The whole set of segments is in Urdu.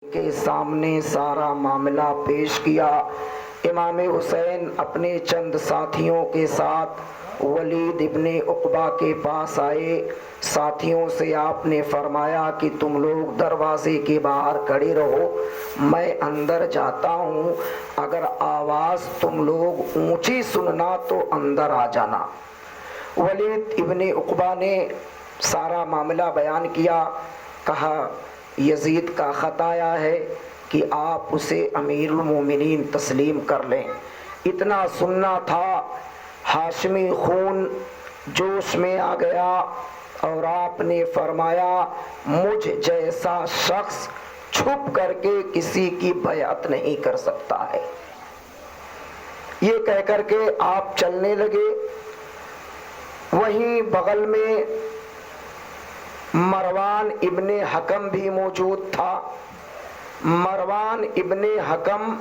کے سامنے سارا معاملہ پیش کیا۔ امام حسین اپنے چند ساتھیوں کے ساتھ ولید ابن عقبہ کے پاس آئے۔ ساتھیوں سے آپ نے فرمایا کہ تم لوگ دروازے کے باہر کھڑے رہو، میں اندر جاتا ہوں، اگر آواز تم لوگ اونچی سننا تو اندر آ جانا۔ ولید ابن عقبہ نے سارا معاملہ بیان کیا، کہا یزید کا خط آیا ہے کہ آپ اسے امیر المومنین تسلیم کر لیں۔ اتنا سننا تھا، ہاشمی خون جوش میں آ گیا اور آپ نے فرمایا مجھ جیسا شخص چھپ کر کے کسی کی بیعت نہیں کر سکتا ہے۔ یہ کہہ کر کے آپ چلنے لگے۔ وہیں بغل میں مروان ابن حکم بھی موجود تھا۔ مروان ابن حکم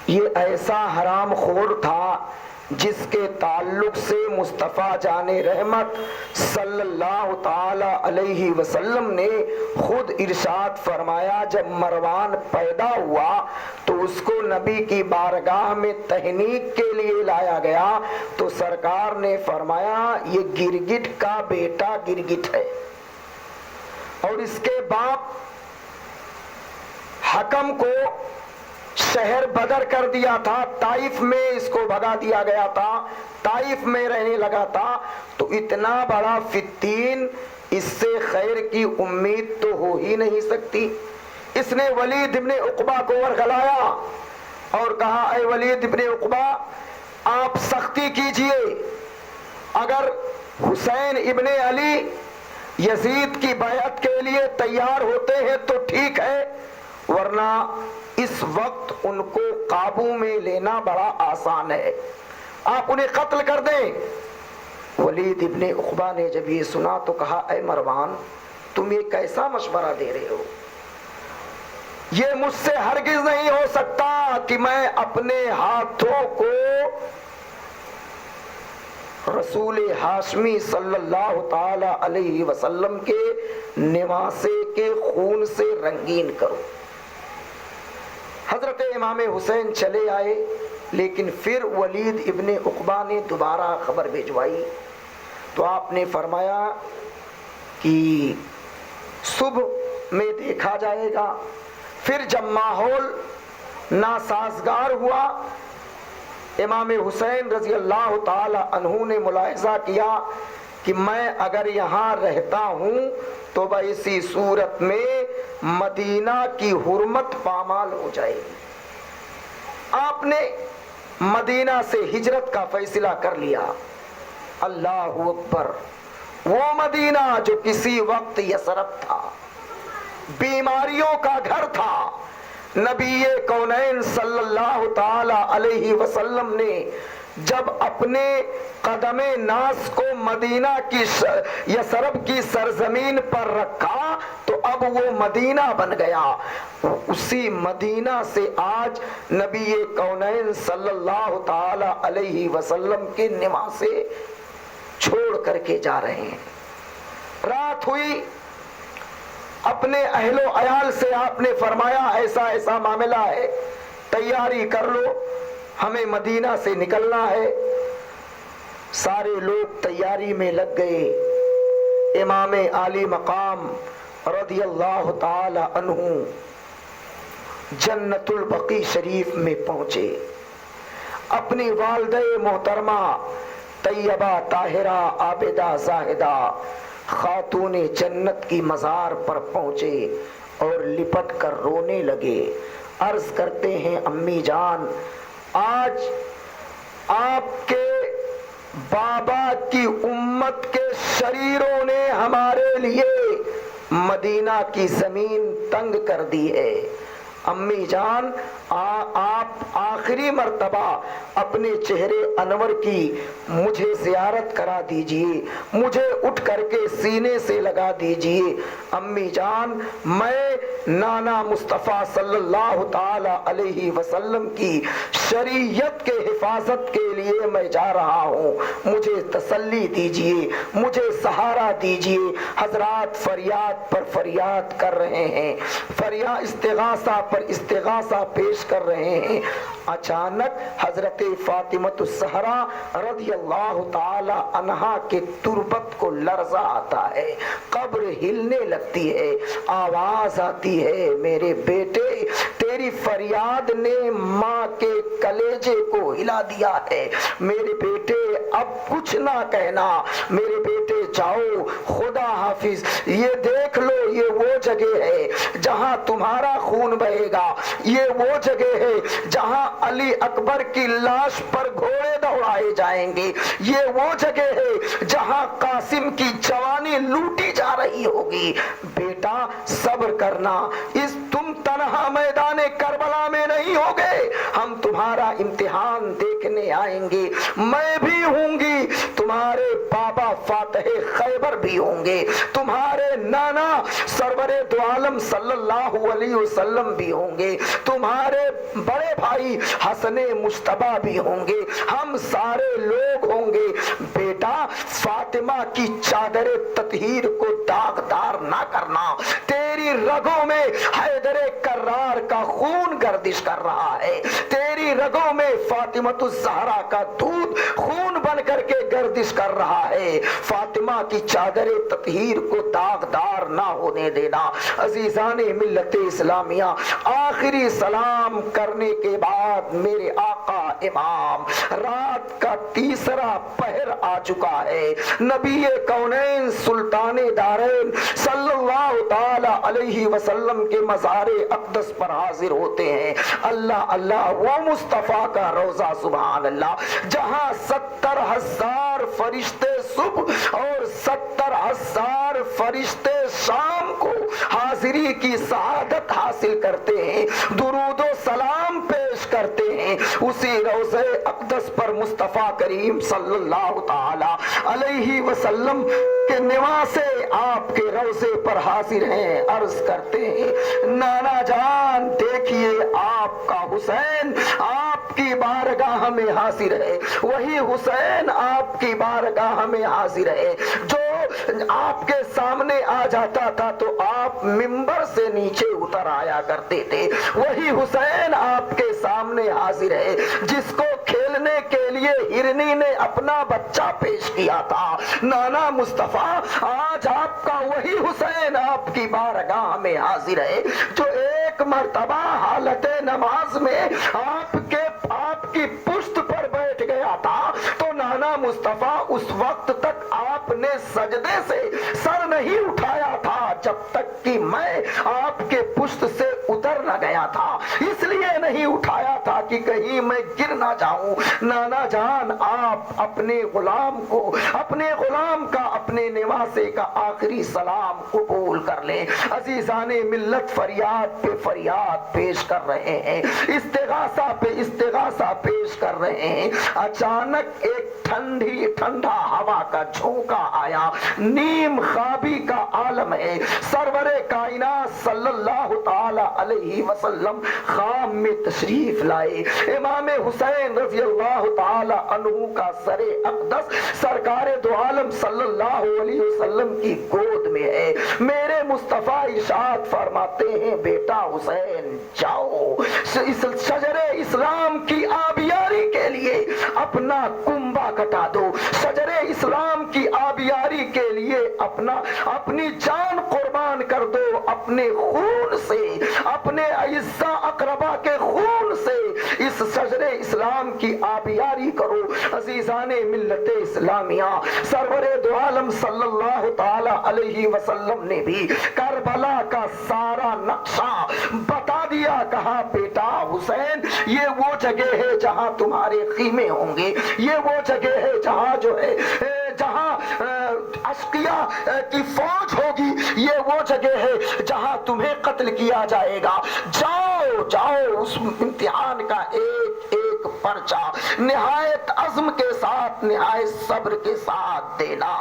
یہ ایسا حرام خور تھا جس کے تعلق سے مصطفیٰ جان رحمت صلی اللہ تعالی علیہ وسلم نے خود ارشاد فرمایا، جب مروان پیدا ہوا تو اس کو نبی کی بارگاہ میں تہنیک کے لیے لایا گیا تو سرکار نے فرمایا یہ گرگٹ کا بیٹا گرگٹ ہے، اور اس کے باپ حکم کو شہر بدر کر دیا تھا، طائف میں اس کو بھگا دیا گیا تھا، طائف میں رہنے لگا تھا۔ تو اتنا بڑا فتین، اس سے خیر کی امید تو ہو ہی نہیں سکتی۔ اس نے ولید ابن عقبہ کو ورغلایا اور کہا اے ولید ابن عقبہ آپ سختی کیجئے، اگر حسین ابن علی یزید کی بیعت کے لیے تیار ہوتے ہیں تو ٹھیک ہے، ورنہ اس وقت ان کو قابو میں لینا بڑا آسان ہے، آپ انہیں قتل کر دیں۔ ولید ابن عقبہ نے جب یہ سنا تو کہا اے مروان تم یہ کیسا مشورہ دے رہے ہو؟ یہ مجھ سے ہرگز نہیں ہو سکتا کہ میں اپنے ہاتھوں کو رسول ہاشمی صلی اللہ تعالی علیہ وسلم کے نواسے کے خون سے رنگین کروں۔ حضرت امام حسین چلے آئے، لیکن پھر ولید ابن عقبہ نے دوبارہ خبر بھیجوائی تو آپ نے فرمایا کہ صبح میں دیکھا جائے گا۔ پھر جب ماحول ناسازگار ہوا، امام حسین رضی اللہ تعالی عنہ نے ملاحظہ کیا کہ میں اگر یہاں رہتا ہوں تو ایسی صورت میں مدینہ کی حرمت پامال ہو جائے گی۔ آپ نے مدینہ سے ہجرت کا فیصلہ کر لیا۔ اللہ اکبر! وہ مدینہ جو کسی وقت یثرب تھا، بیماریوں کا گھر تھا، نبی کونین صلی اللہ تعالی علیہ وسلم نے جب اپنے قدم ناز کو مدینہ کی یثرب کی سرزمین پر رکھا تو اب وہ مدینہ بن گیا۔ اسی مدینہ سے آج نبی کونین صلی اللہ تعالی علیہ وسلم کے نواسے چھوڑ کر کے جا رہے ہیں۔ رات ہوئی، اپنے اہل و عیال سے آپ نے فرمایا ایسا ایسا معاملہ ہے، تیاری کر لو، ہمیں مدینہ سے نکلنا ہے۔ سارے لوگ تیاری میں لگ گئے۔ امام عالی مقام رضی اللہ تعالی عنہ جنت البقیع شریف میں پہنچے، اپنی والدہ محترمہ طیبہ طاہرہ عابدہ زاہدہ خاتون جنت کی مزار پر پہنچے اور لپٹ کر رونے لگے۔ عرض کرتے ہیں امی جان آج آپ کے بابا کی امت کے شریروں نے ہمارے لیے مدینہ کی زمین تنگ کر دی ہے۔ امی جان آپ آخری مرتبہ اپنے چہرے انور کی مجھے زیارت کرا دیجئے، مجھے اٹھ کر کے سینے سے لگا دیجئے۔ امی جان میں نانا مصطفیٰ صلی اللہ تعالی علیہ وسلم کی شریعت کے حفاظت کے لیے میں جا رہا ہوں، مجھے تسلی دیجیے، مجھے سہارا دیجیے۔ حضرات فریاد پر فریاد کر رہے ہیں، فریاد استغاثہ پر استغاثہ پیش کر رہے ہیں۔ اچانک حضرت فاطمۃ الزہرا رضی اللہ تعالی عنہا کے تربت کو لرزہ آتا ہے، قبر ہلنے لگتی ہے، آواز آتی ہے، میرے بیٹے تیری فریاد نے ماں کے کلیجے کو ہلا دیا ہے، میرے بیٹے اب کچھ نہ کہنا، میرے بیٹے جاؤ، خدا حافظ۔ یہ دیکھ لو، یہ وہ جگہ ہے جہاں تمہارا خون بہے گا، یہ وہ جگہ ہے جہاں علی اکبر کی لاش پر گھوڑے دوڑائے جائیں گے، یہ وہ جگہ ہے جہاں قاسم کی جوانی لوٹی جا رہی ہوگی۔ بیٹا صبر کرنا، تم تنہا میدان کربلا میں نہیں ہوگے، ہم تمہارا امتحان دیکھنے آئیں گے، میں بھی ہوں گی، تمہارے بابا فاتح خیبر بھی ہوں گے، تمہارے نانا سرور دو عالم صلی اللہ علیہ وسلم بھی ہوں گے، تمہارے بڑے بھائی حسن مجتبیٰ بھی ہوں گے، ہم سارے لوگ ہوں گے۔ بیٹا فاطمہ کی چادر تطہیر کو داغدار نہ کرنا، تیری رگوں میں حیدر کرار کا خون گردش کر رہا ہے، تیری رگوں میں فاطمۃ الزہرا کا دودھ خون بن کر کے گردش کر رہا ہے، فاطمہ کی چادر تطہیر کو داغدار نہ ہونے دینا۔ عزیزان ملت اسلامیہ، آخری سلام کرنے کے بعد میرے آقا امام، رات کا تیسرا پہر آ چکا ہے، نبی کونین سلطان دارین صلی اللہ تعالی علیہ وسلم کے مزار اقدس پر حاضر ہوتے ہیں۔ اللہ اللہ، وہ مصطفیٰ کا روضہ، سبحان اللہ، جہاں 70,000 فرشتے صبح اور 70,000 فرشتے شام کو حاضری کی سعادت حاصل کرتے ہیں، درود و سلام پیش کرتے ہیں۔ اسی روضہ اقدس پر مصطفیٰ کریم صلی اللہ تعالی علیہ وسلم کے نواسے آپ کے روضے پر حاضر ہیں، عرض کرتے ہیں نانا جان دیکھیے آپ کا حسین آپ کی بارگاہ میں حاضر ہے، وہی حسین آپ کی بارگاہ میں حاضر ہے جو آپ کے سامنے آ جاتا تھا تو آپ منبر سے نیچے اتر آیا کرتے تھے، وہی حسین آپ کے سامنے حاضر ہے جس کو کھیلنے کے لیے ہرنی نے اپنا بچہ پیش کیا تھا۔ نانا مصطفیٰ آج آپ کا وہی حسین آپ کی بارگاہ میں حاضر ہے جو ایک مرتبہ حالت نماز میں آپ کی پشت پر بیٹھ گیا تھا تو نانا مصطفیٰ اس وقت تک آپ نے سجدے سے سر نہیں اٹھایا تھا جب تک کہ میں آپ کے پشت سے اتر نہ گیا تھا، اس لیے نہیں اٹھایا تھا کہ کہیں میں گر نہ جاؤں۔ نانا جان آپ اپنے غلام کو، اپنے غلام کا، اپنے نواسے کا آخری سلام قبول کر لیں۔ عزیزان ملت فریاد پہ فریاد پیش کر رہے ہیں، استغاثہ پہ استغاثہ پیش کر رہے ہیں۔ اچانک ایک ٹھنڈا ہوا کا جھونکا آیا، نیم خوابی کا عالم ہے، سرور کائنات صلی اللہ تعالی علیہ وسلم خواب میں تشریف لائے، امام حسین رضی اللہ تعالی عنہ کا سر اقدس سرکار دو عالم صلی اللہ علیہ وسلم کی گود میں ہے۔ میرے مصطفیٰ ارشاد فرماتے ہیں بیٹا حسین جاؤ اس شجر اسلام کی آبیاری کے لیے اپنا کنبا کٹا دو، شجر اسلام کی آبیاری کے لیے اپنی جان قربان کر دو، اپنے خون سے، اپنے اعزا اقربا کے خون سے اس شجر اسلام کی آبیاری کرو۔ عزیزان ملت اسلامیہ، سرور دو عالم صلی اللہ تعالی علیہ وسلم نے بھی کربلا کا سارا نقشہ بتا دیا، کہا بیٹا حسین یہ وہ جگہ ہے جہاں تمہارے خیمے ہوں گے، یہ وہ جگہ ہے جہاں جہاں اشقیاء کی فوج ہوگی، یہ وہ جگہ ہے جہاں تمہیں قتل کیا جائے گا، جاؤ اس امتحان کا ایک ایک پرچہ نہایت عزم کے ساتھ نہایت صبر کے ساتھ دینا،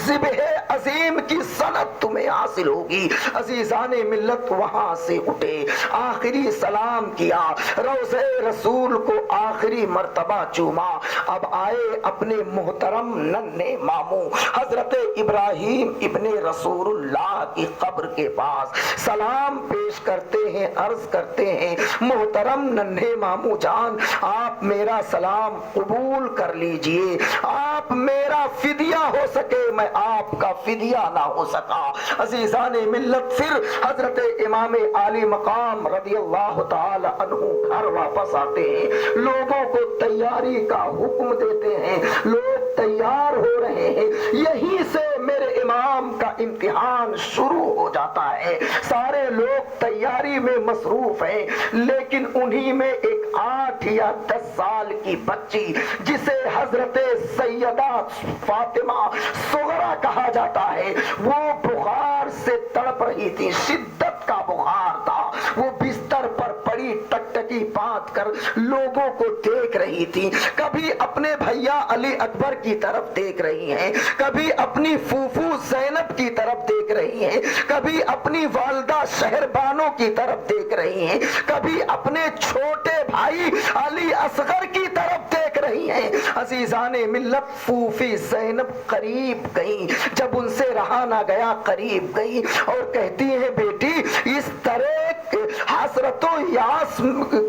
ذبح عظیم کی سند تمہیں حاصل ہوگی۔ عزیزان ملت وہاں سے اٹھے، آخری سلام کیا، روضہ رسول کو آخری مرتبہ چوما، اب آئے اپنے محترم ننھے ماموں حضرت ابراہیم ابن رسول اللہ کی قبر کے پاس سلام پیش کرتے ہیں، عرض کرتے ہیں محترم ننھے ماموں جان آپ میرا سلام قبول کر لیجئے، آپ میرا فدیہ ہو سکے میں آپ کا فدیہ نہ ہو سکا۔ عزیزان ملت پھر حضرت امام عالی مقام رضی اللہ تعالی عنہ گھر واپس آتے ہیں، لوگوں کو تیاری کا حکم دیتے ہیں، لوگ تیار ہو رہے ہیں، یہیں سے میرے امام کا امتحان شروع ہو جاتا ہے۔ سارے لوگ تیاری میں مصروف ہیں، لیکن انہی میں ایک 8 یا 10 سال کی بچی جسے حضرت سیدہ فاطمہ صغرا کہا جاتا ہے، وہ بخار سے تڑپ رہی تھی، شدت کا بخار تھا، وہ بستر پر پڑی ٹکٹکی باندھ کر لوگوں کو دیکھ رہی تھی، کبھی اپنے بھیا علی اکبر کی طرف دیکھ رہی ہیں، کبھی اپنی پھوپھو زینب کی طرف دیکھ رہی ہیں، کبھی اپنی والدہ شہر بانو کی طرف دیکھ رہی ہیں، کبھی اپنے چھوٹے بھائی علی اصغر کی طرف دیکھ رہی ہیں۔ عزیزان ملت پھوپھی زینب قریب گئی، جب ان سے رہا نہ گیا قریب گئی اور کہتی ہے بیٹی اس طرح حسرت و یاس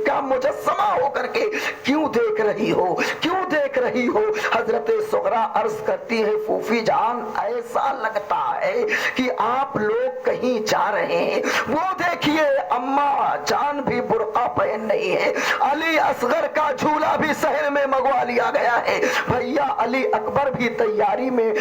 کا مجسمہ ہو کر کے کیوں دیکھ رہی ہو، کیوں دیکھ رہی ہو؟ حضرت صغرا عرض کرتی ہے پھوپھی جان ایسا لگتا ہے کہ آپ لوگ کہیں جا رہے ہیں، وہ دیکھیے اماں جان بھی برقع پہن نہیں ہے، علی اصغر کا جھولا بھی شہر میں منگوا لیا گیا ہے، بھیا علی اکبر بھی تیاری میں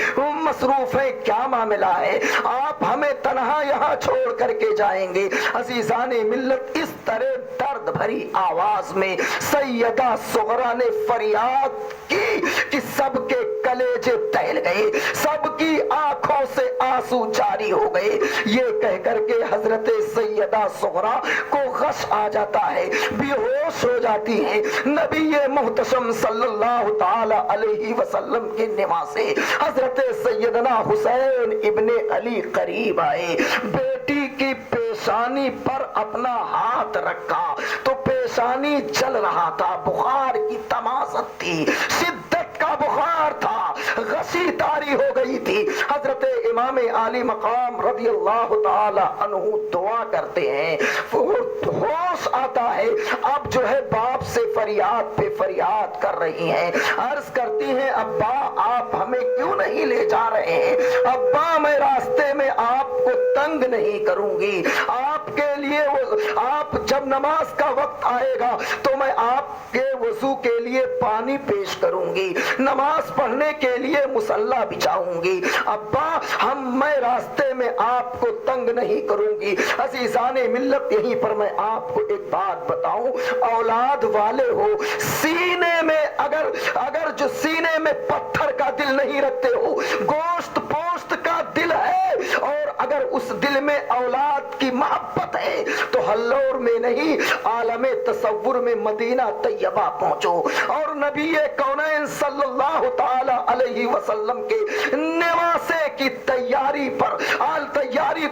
مصروف ہے، کیا معاملہ ہے؟ آپ ہمیں تنہا یہاں چھوڑ کر کے جائیں گے؟ عزیزان ملت اس طرح درد بھری آواز میں سیدہ صغرا نے فریاد کی کہ سب کے کلیجے دہل گئے، سب کی آنکھوں سے آنسو جاری ہو گئے۔ یہ کہہ کر کے حضرت سیدہ صغرا کو غش آ جاتا ہے، بے ہوش ہو جاتی ہیں۔ نبی محتشم صلی اللہ تعالی علیہ وسلم کے نواسے حضرت سیدنا حسین ابن علی قریب آئے، بیٹی کی پیشانی پر اپنا ہاتھ رکھا تو پیشانی جل رہا تھا، بخار کی تمازت تھی، شدت کا بخار تھا، غشی طاری ہو گئی تھی۔ حضرت امام عالی مقام رضی اللہ تعالی عنہ دعا کرتے ہیں، ہوش آتا ہے، اب جو ہے باپ سے فریاد پہ فریاد کر رہی ہیں، عرض کرتی ہیں ابا آپ ہمیں کیوں نہیں لے جا رہے ہیں؟ ابا میں راستے میں آپ کو تنگ نہیں کروں گی، آپ کے لیے آپ جب نماز کا وقت آئے گا تو میں آپ کے وضو کے لیے پانی پیش کروں گی، نماز پڑھنے کے لیے مصلی بچھاؤں گی، ابا میں راستے میں آپ کو تنگ نہیں کروں گی۔ عزیزان ملت یہیں پر میں آپ کو ایک بات بتاؤں، اولاد والے ہو سینے میں اگر جو سینے میں پتھر کا دل نہیں رکھتے ہو، گوشت پوشت کا دل ہے، اور اگر اس دل میں اولاد کی محبت ہے تو ہلور میں نہیں عالم تصور میں مدینہ طیبہ پہنچو اور نبی کونین صلی اللہ تعالی علیہ وسلم کے نواسے کی تیاری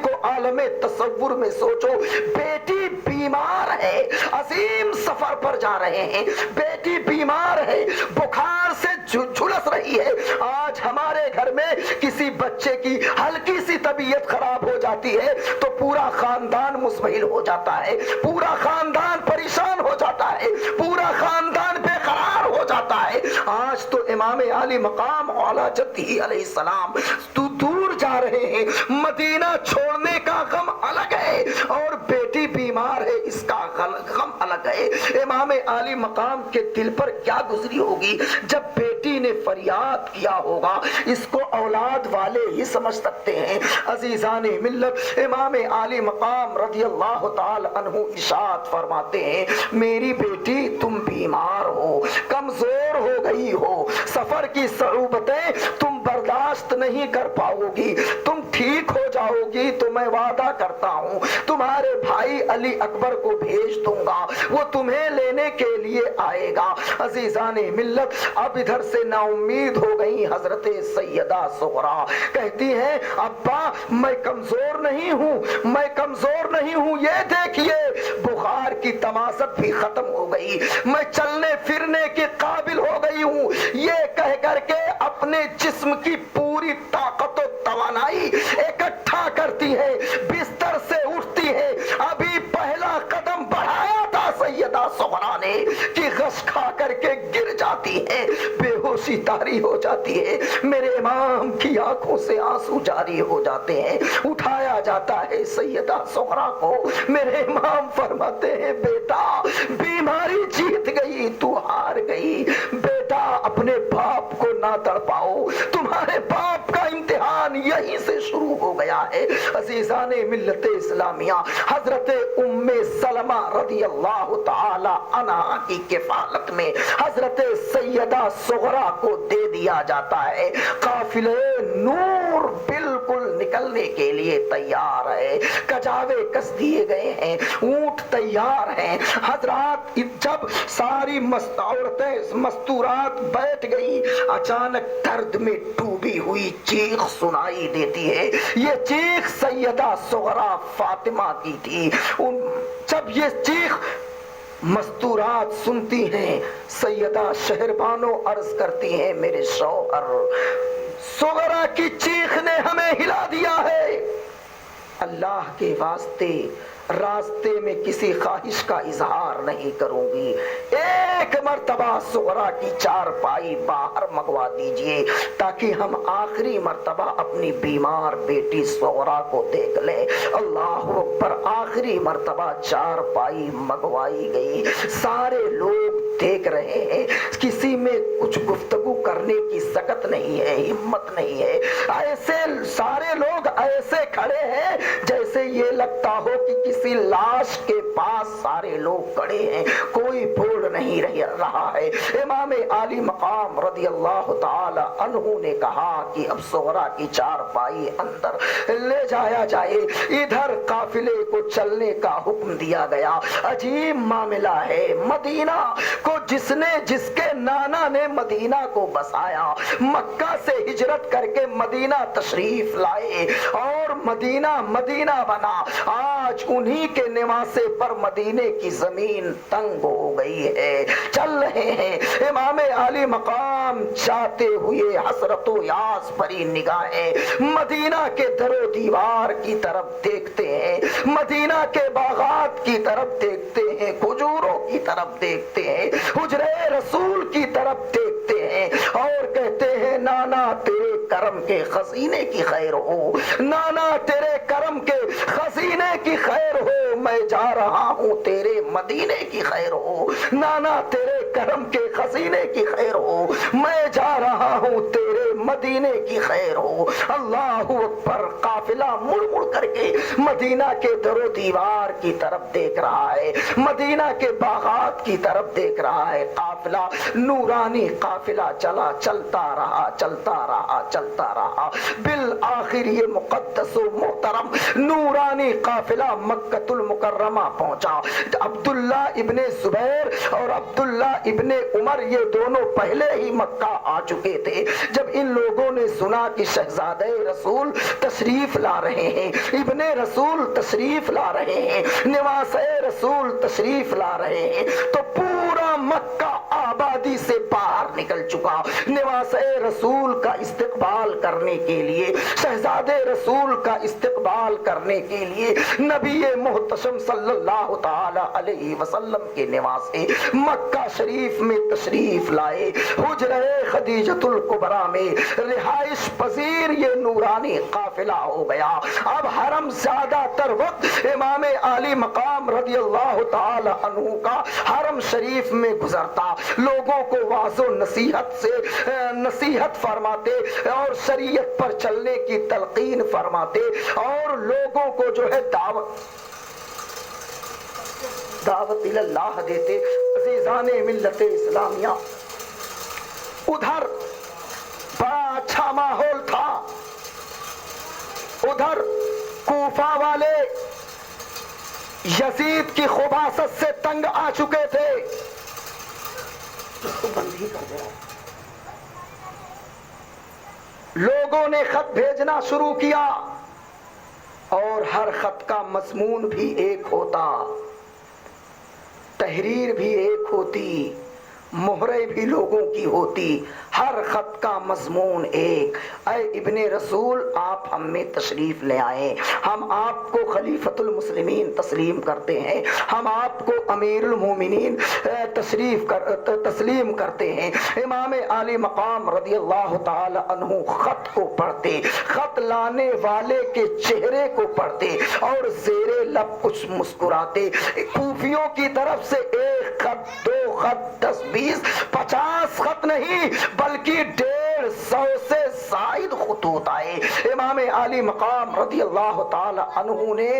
کو عالم تصور میں سوچو۔ بیٹی بیمار ہے، عظیم سفر پر جا رہے ہیں، بیٹی بیمار ہے، بخار سے جھلس رہی ہے۔ آج ہمارے گھر میں کسی بچے کی ہلکی سی طبیعت خراب ہو جاتی ہے تو پورا خاندان مزمحل ہو جاتا ہے، پورا خاندان پریشان ہو جاتا ہے، پورا خاندان بے قرار ہو جاتا ہے۔ آج تو امام عالی مقام اعلیٰ جدی علیہ السلام تو دور جا رہے ہیں، مدینہ چھوڑنے کا غم الگ ہے اور بیٹی بیمار ہے اس کا غم الگ ہے۔ امام عالی مقام کے دل پر کیا گزری ہوگی جب بیٹی نے فریاد کیا ہوگا، اس کو اولاد والے ہی سمجھ سکتے ہیں۔ عزیزان ملت امام عالی مقام رضی اللہ تعالی عنہ ارشاد فرماتے ہیں میری بیٹی تم بیمار ہو، کمزور ہو گئی ہو، سفر کی صعوبتیں تم برداشت نہیں کر پاؤ گی، تم ٹھیک ہو جاؤ گی تو میں وعدہ کرتا ہوں تمہارے بھائی علی اکبر کو بھیج دوں گا، وہ تمہیں لینے کے لیے آئے گا۔ عزیزان ملت، اب ادھر سے نا امید ہو گئی حضرت سیدہ صغریٰ، کہتی ہیں ابا میں کمزور نہیں ہوں، میں کمزور نہیں ہوں، یہ دیکھیے بخار کی تماست بھی ختم ہو گئی، میں چلنے پھرنے کے قابل ہو گئی ہوں۔ یہ کہہ کر کے اپنے جسم کی پوری طاقت و توانائی اکٹھا کرتی ہے، بستر سے اٹھتی ہے، ابھی پہلا قدم بڑھایا تھا سیدہ صغریٰ نے کہ غش کھا کر کے گر جاتی ہے، بے ہوشی طاری ہو جاتی ہے، میرے امام کی آنکھوں سے آنسو جاری ہو جاتے ہیں، اٹھایا جاتا ہے سیدہ صغریٰ کو، میرے امام فرماتے ہیں بیٹا بیماری جیت گئی، تو ہار گئی، بیٹا اپنے باپ کو نہ تڑپاؤ، تمہارے باپ کا امتحان یہیں سے شروع ہو گیا ہے۔ عزیزان ملت اسلامیہ، حضرت ام سلمہ رضی اللہ تعالی عنہا کی کفالت میں حضرت سیدہ صغریٰ کو دے دیا جاتا ہے، قافلے نور بالکل نکلنے کے لیے تیار ہے، کجاوے کس دیے گئے ہیں، اونٹ تیار ہیں۔ حضرات جب ساری عورتیں مستورات بیٹھ گئی، اچانک درد میں ڈوبی ہوئی چیخ سنائی دیتی ہے، یہ چیخ سیدہ صغریٰ فاطمہ کی تھی۔ جب یہ چیخ مستورات سنتی ہیں، سیدہ شہربانو عرض کرتی ہیں میرے شوہر صغریٰ کی چیخ نے ہمیں ہلا دیا ہے، اللہ کے واسطے راستے میں کسی خواہش کا اظہار نہیں کروں گی، ایک مرتبہ صغریٰ کی چارپائی باہر منگوا دیجئے تاکہ ہم آخری مرتبہ اپنی بیمار بیٹی صغریٰ کو دیکھ لیں۔ اللہ اکبر، آخری مرتبہ چارپائی منگوائی گئی، سارے لوگ دیکھ رہے ہیں، کسی میں کچھ گفتگو کرنے کی سکت نہیں ہے، ہمت نہیں ہے، ایسے سارے لوگ ایسے کھڑے ہیں جیسے یہ لگتا ہو کہ کسی لاش کے پاس سارے لوگ کھڑے ہیں، کوئی بول نہیں رہا ہے۔ امام عالی مقام رضی اللہ تعالی عنہ نے کہا کہ اب صغریٰ کی چارپائی اندر لے جایا جائے، ادھر قافلے کو چلنے کا حکم دیا گیا۔ عجیب معاملہ ہے، مدینہ کو جس کے نانا نے مدینہ کو بسایا، مکہ سے ہجرت کر کے مدینہ تشریف لائے اور مدینہ بنا، آج انہی کے نواسے پر مدینے کی زمین تنگ ہو گئی ہے، چل رہے ہیں۔ امام عالی مقام چاہتے ہوئے حسرت و یاس بھری نگاہیں مدینہ کے در و دیوار کی طرف دیکھتے ہیں، مدینہ کے باغات کی طرف دیکھتے ہیں، کھجوروں کی طرف دیکھتے ہیں، حجرے رسول کی طرف دیکھتے ہیں اور کہتے ہیں نانا تیرے کرم کے خزینے کی خیر ہو، نانا تیرے کرم کے خزینے کی خیر ہو، میں جا رہا ہوں تیرے مدینے کی خیر ہو، نانا تیرے کرم کے خزینے کی خیر ہو، میں جا رہا ہوں تیرے مدینے کی خیر ہو۔ اللہ اکبر، قافلہ مڑ مڑ کر کے مدینہ کے در و دیوار کی طرف دیکھ رہا ہے، مدینہ کے باغات کی طرف دیکھ رہا ہے، قافلہ نورانی قافلہ چلتا رہا، بالآخر یہ مقدس و محترم نورانی قافلہ مکہ المکرمہ پہنچا۔ عبداللہ ابن زبیر اور عبداللہ ابن عمر یہ دونوں پہلے ہی مکہ آ چکے تھے۔ جب ان لوگوں نے سنا کہ شہزادہ رسول تشریف لا رہے ہیں، ابن رسول تشریف لا رہے ہیں، نواسہ رسول تشریف لا رہے ہیں، تو پورا مکہ آبادی سے باہر نکل چکا، نواسہ رسول کا استقبال کرنے کے لیے، شہزادے رسول کا استقبال کرنے کے لیے نبی محتشم صلی اللہ تعالی علیہ وسلم کے نواسے مکہ شریف میں تشریف لائے۔ حجرہ خدیجۃ الکبریٰ میں رہائش پذیر یہ نورانی قافلہ ہو گیا۔ اب حرم زیادہ تر وقت امام عالی مقام رضی اللہ تعالی عنہ کا حرم شریف میں گزرتا، لوگوں کو واعظ و نصیحت فرماتے اور شریعت پر چلنے کی تلقین فرماتے اور لوگوں کو جو ہے دعوت اللہ دیتے۔ عزیزان ملت اسلامیہ، ادھر بڑا اچھا ماحول تھا، ادھر کوفہ والے یزید کی خباثت سے تنگ آ چکے تھے، اس کو بند ہی کر دیا۔ لوگوں نے خط بھیجنا شروع کیا اور ہر خط کا مضمون بھی ایک ہوتا، تحریر بھی ایک ہوتی، مہرے بھی لوگوں کی ہوتی، ہر خط کا مضمون ایک۔ اے ابن رسول، آپ ہم میں تشریف لے آئیں، ہم آپ کو خلیفۃ المسلمین تسلیم کرتے ہیں، ہم آپ کو امیر المومنین تسلیم کرتے ہیں۔ امام عالی مقام رضی اللہ تعالی عنہ خط کو پڑھتے، خط لانے والے کے چہرے کو پڑھتے اور زیر لب کچھ مسکراتے۔ کوفیوں کی طرف سے ایک خط، دو خط، 10، 20، 50 خط نہیں بلکہ 150 سے زائد خطوط آئے۔ امام عالی مقام رضی اللہ تعالی عنہ نے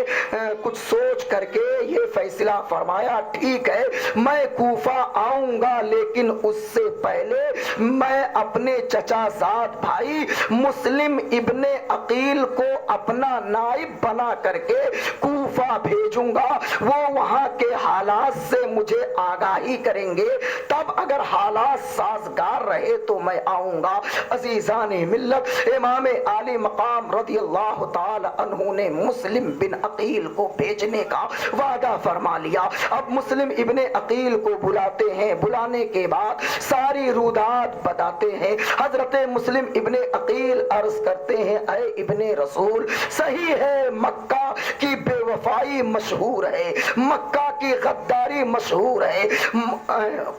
کچھ سوچ کر کے یہ فیصلہ فرمایا، ٹھیک ہے میں کوفہ آؤں گا، لیکن اس سے پہلے میں اپنے چچا زاد بھائی مسلم ابن عقیل کو اپنا نائب بنا کر کے کوفہ بھیجوں گا، وہ وہاں کے حالات سے مجھے آگاہی کریں گے، تب اگر حالات سازگار رہے تو میں آؤں گا۔ عزیزان ملت، امام عالی مقام رضی اللہ تعالی عنہ نے مسلم بن عقیل کو بھیجنے کا وعدہ فرما لیا۔ اب مسلم ابن عقیل کو بلاتے ہیں، بلانے کے بعد ساری رودات بتاتے ہیں۔ حضرت مسلم ابن عقیل عرض کرتے ہیں، اے ابن رسول، صحیح ہے مکہ کی بے وفائی مشہور ہے، مکہ کی غداری مشہور ہے،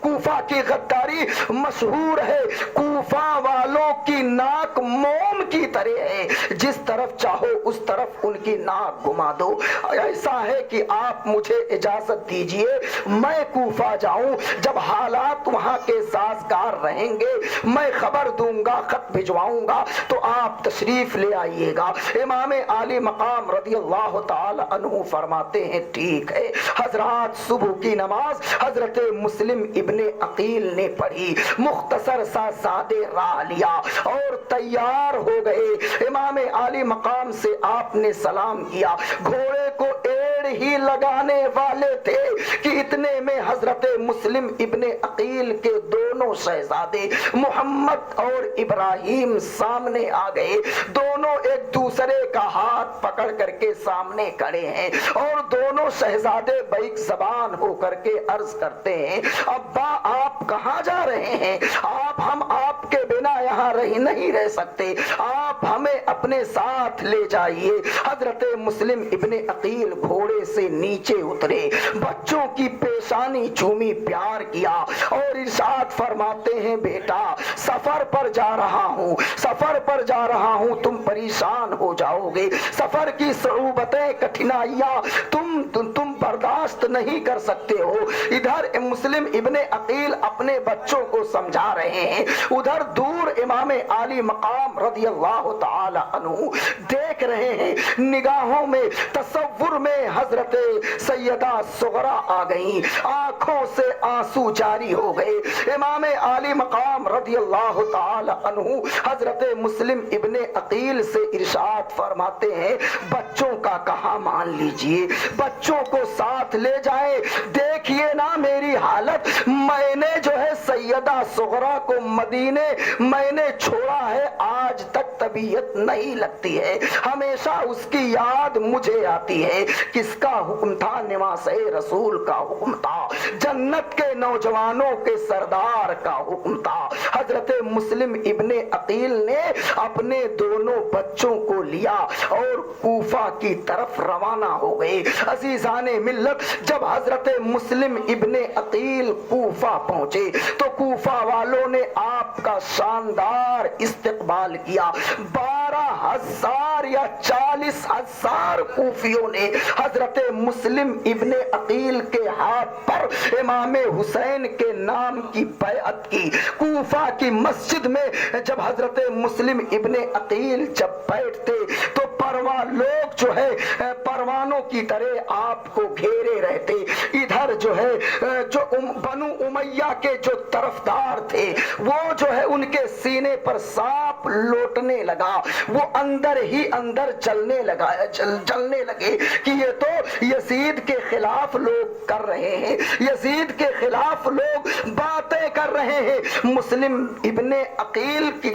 کوفہ کی غداری مشہور ہے، کوفہ والوں کی ناک موم کی طرح ہے، جس طرف چاہو اس طرف ان کی ناک گھما دو۔ ایسا ہے کہ آپ مجھے اجازت دیجئے میں کوفہ جاؤں، جب حالات وہاں کے سازگار رہیں گے میں خبر دوں گا، خط بھجواؤں گا تو آپ تشریف لے آئیے گا۔ امام عالی مقام رضی اللہ تعالی عنہ فرماتے ہیں ٹھیک ہے۔ حضرات صبح کی نماز حضرت مسلم ابن عقیل نے پڑھی، مختصر سا سادے راہ لیا اور تیار ہو گئے۔ امام عالی مقام سے آپ نے سلام کیا، گھوڑے کو ایڑ ہی لگانے والے تھے کہ اتنے میں حضرت مسلم ابن عقیل کے دونوں شہزادے محمد اور ابراہیم سامنے آ گئے۔ دونوں ایک دوسرے کا ہاتھ پکڑ کر کے سامنے کھڑے ہیں اور دونوں شہزادے بیک زبان ہو کر کے عرض کرتے ہیں، ابا آپ کہاں جا رہے ہیں؟ ہم آپ کے بنا یہاں نہیں رہ سکتے، آپ ہمیں اپنے ساتھ لے جائیے۔ حضرت مسلم ابن عقیل گھوڑے سے نیچے اترے، بچوں کی پیشانی چومی، پیار کیا اور ارشاد فرماتے ہیں، بیٹا سفر پر جا رہا ہوں، سفر پر جا رہا ہوں، تم پریشان ہو جاؤ گے، سفر کی صعوبتیں، کٹھنائیاں تم برداشت نہیں کر سکتے ہو۔ ادھر مسلم ابن عقیل اپنے بچوں کو سمجھا رہے ہیں، ادھر دور امام عالی مقام رضی اللہ تعالی عنہ دیکھ رہے ہیں، نگاہوں میں تصور میں حضرت سیدہ صغرا آ گئیں، آنکھوں سے آنسو جاری ہو گئے۔ امام عالی مقام رضی اللہ تعالی عنہ حضرت مسلم ابن عقیل سے ارشاد فرماتے ہیں، بچوں کا کہاں مان لیجئے، بچوں کو ساتھ لے جائیں، دیکھیے نا میری حالت، میں نے جو ہے سیدہ صغرا کو مدینے میں نے چھوڑا ہے، آج تک طبیعت نہیں لگتی ہے، ہمیشہ اس کی یاد مجھے آتی ہے۔ کس کا حکم تھا؟ نواز رسول کا حکم تھا، جنت کے نوجوانوں کے سردار کا حکم تھا۔ حضرت مسلم ابن عقیل نے اپنے دونوں بچوں کو لیا اور کوفہ کی طرف روانہ ہو گئے۔ عزیزان ملت، جب حضرت مسلم ابن عقیل کوفہ پہنچے تو کوفہ والوں نے آپ کا شاندار استقبال کیا۔ 12,000 یا 40,000 کوفیوں نے حضرت مسلم ابن عقیل کے ہاتھ پر امام حسین کے نام کی بیعت کی۔ کوفہ کی مسجد میں جب حضرت مسلم ابن عقیل جب بیٹھتے تو لوگ جو ہے پروانوں کی طرح آپ کو گھیرے رہتے۔ ادھر جو ہے جو بنو امیہ امیہ کے جو طرفدار تھے وہ جو ہے ان کے سینے پر سانپ لوٹنے لگا، وہ اندر ہی اندر جلنے لگے کہ یہ تو یزید کے خلاف لوگ کر رہے ہیں، یزید کے خلاف لوگ باتیں کر رہے ہیں، مسلم ابن عقیل کے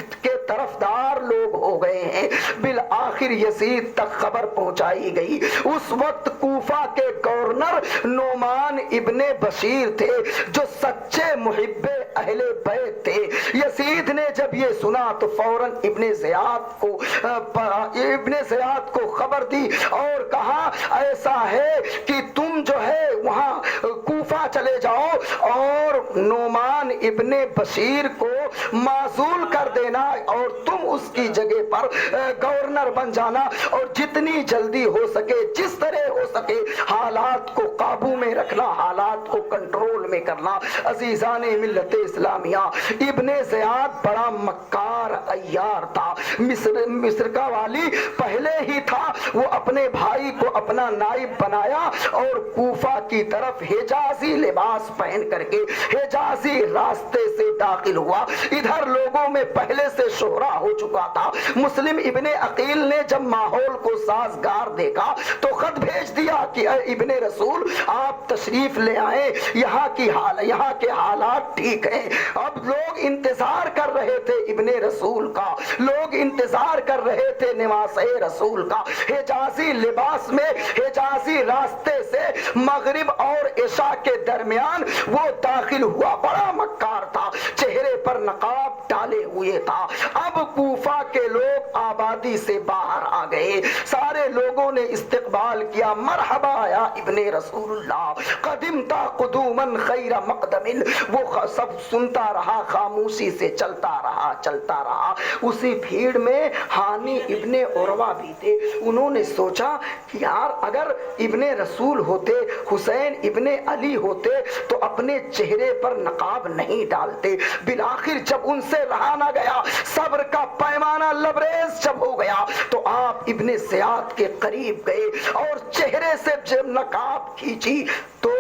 طرفدار لوگ ہو گئے ہیں۔ بالآخر یزید تک خبر پہنچائی گئی۔ اس وقت کوفہ کے گورنر نعمان ابن بشیر تھے جو سچے محب اہل بیت تھے۔ یزید نے جب یہ سنا تو فوراً ابن زیاد کو خبر دی اور کہا ایسا ہے کہ تم جو ہے وہاں کوفہ چلے جاؤ اور نعمان ابن بشیر کو معزول کر دینا اور تم اس کی جگہ پر گورنر بن جانا، اور جتنی جلدی ہو سکے جس طرح ہو سکے حالات کو قابو میں رکھنا، حالات کو کنٹرول میں کرنا۔ عزیزان ملت اسلامیہ، ابن زیاد بڑا مکار عیار تھا، مصر کا والی پہلے ہی تھا، وہ اپنے بھائی کو اپنا نائب بنایا اور کوفہ کی طرف حجازی لباس پہن کر کے حجازی راستے سے داخل ہوا۔ ادھر لوگوں میں پہلے سے شہرا ہو چکا تھا۔ مسلم ابن عقیل نے جب ماحول کو سازگار دیکھا تو خط بھیج دیا کہ اے ابن رسول آپ تشریف لے آئیں، یہاں کے حالات ٹھیک ہیں۔ اب لوگ انتظار کر رہے تھے ابن رسول کا، لوگ انتظار کر رہے تھے نواس رسول کا۔ حجازی لباس میں حجازی راستے سے مغرب اور عشاء کے درمیان وہ داخل ہوا، بڑا مکار تھا، چہرے پر نقاب ڈالے ہوئے تھا۔ اب کوفہ کے لوگ آبادی سے باہر آ گئے، سارے لوگوں نے استقبال کیا، مرحبا یا ابن رسول اللہ، قدمتا قدوما خیر مقدم۔ وہ سب سنتا رہا، خاموشی سے چلتا رہا۔ اسی بھیڑ میں ہانی ابن عروہ بھی تھے۔ انہوں نے سوچا کہ یار اگر ابن رسول ہوتے، حسین ابن علی ہوتے تو اپنے چہرے پر نقاب نہیں ڈالتے۔ بالآخر جب ان سے رہا نہ گیا، صبر کا پیمانہ لبریز جب ہو گیا تو آپ ابن زیاد کے قریب گئے اور چہرے سے جب نقاب کھینچی تو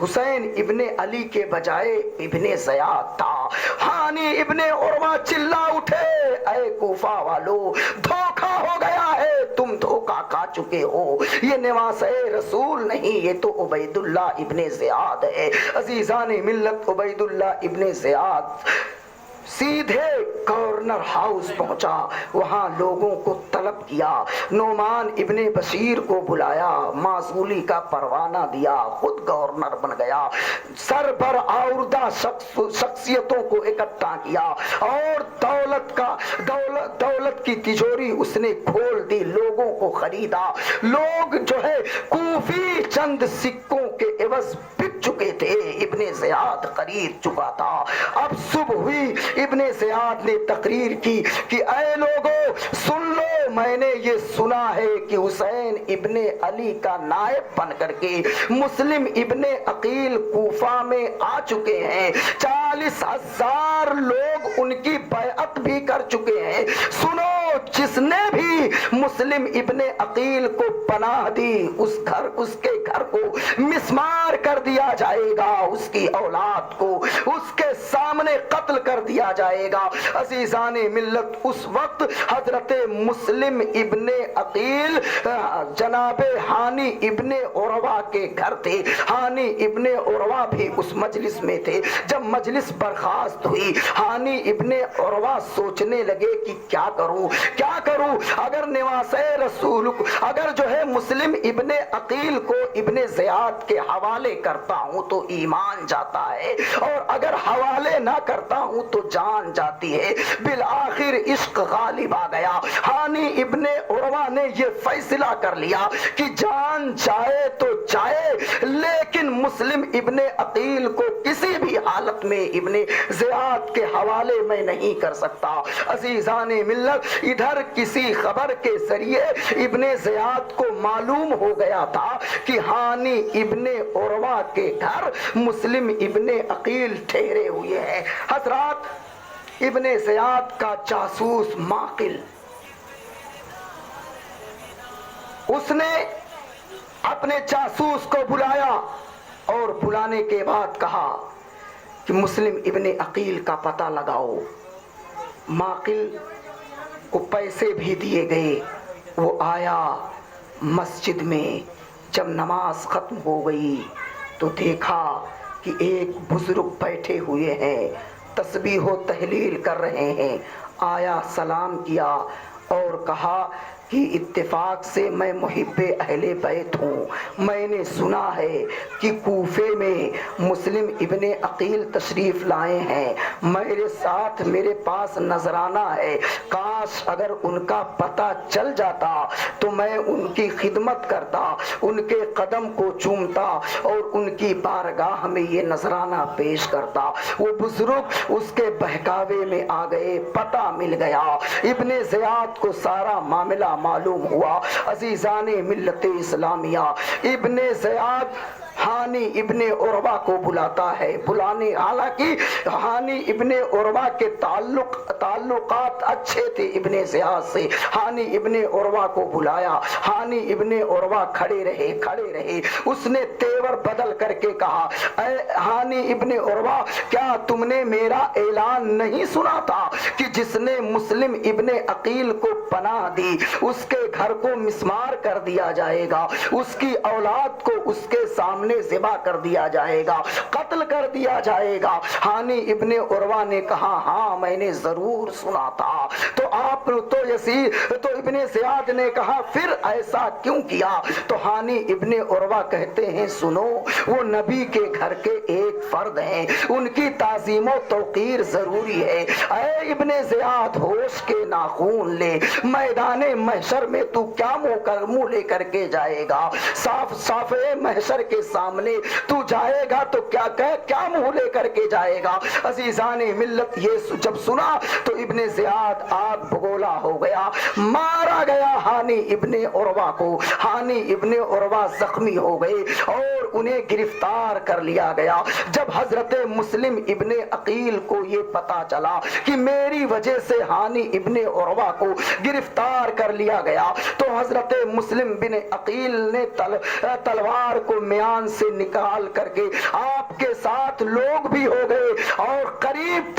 حسین ابن علی کے بجائے ابن زیاد تھا۔ ہانی ابن عروہ چلا اٹھے، اے کوفہ والو، دھوکہ ہو گیا ہے، تم دھوکہ کھا چکے ہو، یہ نواس رسول نہیں، یہ تو عبید اللہ ابن زیاد ہے۔ عزیزان ملت، عبید اللہ ابن زیاد سیدھے گورنر ہاؤس پہنچا، وہاں لوگوں کو طلب کیا، نعمان ابن بشیر کو بلایا، معزولی کا پروانہ دیا، خود گورنر بن گیا، سربر آوردہ شخصیتوں کو اکٹھا کیا اور دولت کی تجوری اس نے کھول دی، لوگوں کو خریدا۔ لوگ جو ہے کوفی چند سکوں کے عوض بک چکے تھے، ابن زیاد خرید چکا تھا۔ اب صبح ہوئی، ابن زیاد نے تقریر کی کہ اے لوگوں سن لو، میں نے یہ سنا ہے کہ حسین ابن علی کا نائب بن کر کے مسلم ابن عقیل کوفہ میں آ چکے ہیں، 40,000 لوگ ان کی بیعت بھی کر چکے ہیں۔ سنو، جس نے بھی مسلم ابن عقیل کو پناہ دی اس کے گھر کو مسمار کر دیا جائے گا، اس کی اولاد کو اس کے سامنے قتل کر دیا جائے گا۔ عزیزان ملت، اس وقت حضرت مسلم ابن عقیل جناب ہانی ابن عروہ کے گھر تھے، ہانی ابن عروہ بھی اس مجلس میں تھے۔ جب مجلس برخاست ہوئی، ہانی ابن عروہ سوچنے لگے کہ کیا کروں اگر نواس رسول، اگر جو ہے مسلم ابن عقیل کو ابن زیاد کے حوالے کرتا ہوں تو ایمان جاتا ہے، اور اگر حوالے نہ کرتا ہوں تو جان جاتی ہے۔ بالآخر عشق غالب آ گیا، ہانی ابن عروہ نے یہ فیصلہ کر لیا کہ جان جائے تو جائے، لیکن مسلم ابن عقیل کو کسی بھی حالت میں ابن زیاد کے حوالے میں نہیں کر سکتا۔ عزیزان ملت، ادھر کسی خبر کے ذریعے ابن زیاد کو معلوم ہو گیا تھا کہ ہانی ابن عروہ کے گھر مسلم ابن عقیل ٹھہرے ہوئے ہیں۔ حضرات، ابن زیاد کا جاسوس معقل، اس نے اپنے جاسوس کو بلایا اور بلانے کے بعد کہا کہ مسلم ابن عقیل کا پتہ لگاؤ۔ معقل کو پیسے بھی دیے گئے، وہ آیا مسجد میں، جب نماز ختم ہو گئی تو دیکھا کہ ایک بزرگ بیٹھے ہوئے ہیں، تسبیح و تحلیل کر رہے ہیں۔ آیا، سلام کیا اور کہا کہ اتفاق سے میں محب اہل بیت ہوں، میں نے سنا ہے کہ کوفے میں مسلم ابن عقیل تشریف لائے ہیں، میرے ساتھ میرے پاس نذرانہ ہے، کاش اگر ان کا پتہ چل جاتا تو میں ان کی خدمت کرتا، ان کے قدم کو چومتا اور ان کی بارگاہ میں یہ نذرانہ پیش کرتا۔ وہ بزرگ اس کے بہکاوے میں آ گئے، پتہ مل گیا، ابن زیاد کو سارا معاملہ معلوم ہوا۔ عزیزان ملت اسلامیہ، ابن زیاد ہانی ابن عروہ کو بلاتا ہے، بلانے، حالانکہ ہانی ابن عروہ کے تعلقات اچھے تھے ابن زیاد سے۔ ہانی ابن عروہ کو بلایا، ہانی ابن عروہ کھڑے رہے، اس نے تیور بدل کر کے کہا، اے ہانی ابن عروہ، کیا تم نے میرا اعلان نہیں سنا تھا کہ جس نے مسلم ابن عقیل کو پناہ دی اس کے گھر کو مسمار کر دیا جائے گا، اس کی اولاد کو اس کے سامنے ذبح کر دیا جائے گا، قتل کر دیا جائے گا؟ ہانی ابن عروہ نے کہا، ہاں میں نے ضرور سنا تھا۔ تو ابن زیاد نے کہا، پھر ایسا کیوں کیا؟ تو ہانی ابن عروہ کہتے ہیں، سنو، وہ نبی کے گھر کے ایک فرد ہیں، ان کی تعظیم و توقیر ضروری ہے۔ اے ابن زیاد، ہوش کے ناخون لے، میدان محشر میں تو کیا منہ لے کر کے جائے گا؟ صاف محشر کے سامنے تو جائے گا تو کیا منہ لے کر کے جائے گا؟ عزیزان ملت، یہ جب سنا تو ابن زیاد آگ بگولا ہو گیا، مارا گیا ہانی ابن عروہ کو۔ ہانی ابن عروہ زخمی ہو گئے اور انہیں گرفتار کر لیا گیا۔ جب حضرت مسلم ابن عقیل کو یہ پتا چلا کہ میری وجہ سے ہانی ابن عروہ کو گرفتار کر لیا گیا تو حضرت مسلم بن عقیل نے تلوار کو میان سے نکال کر کے آپ کے ساتھ لوگ بھی ہو گئے اور قریب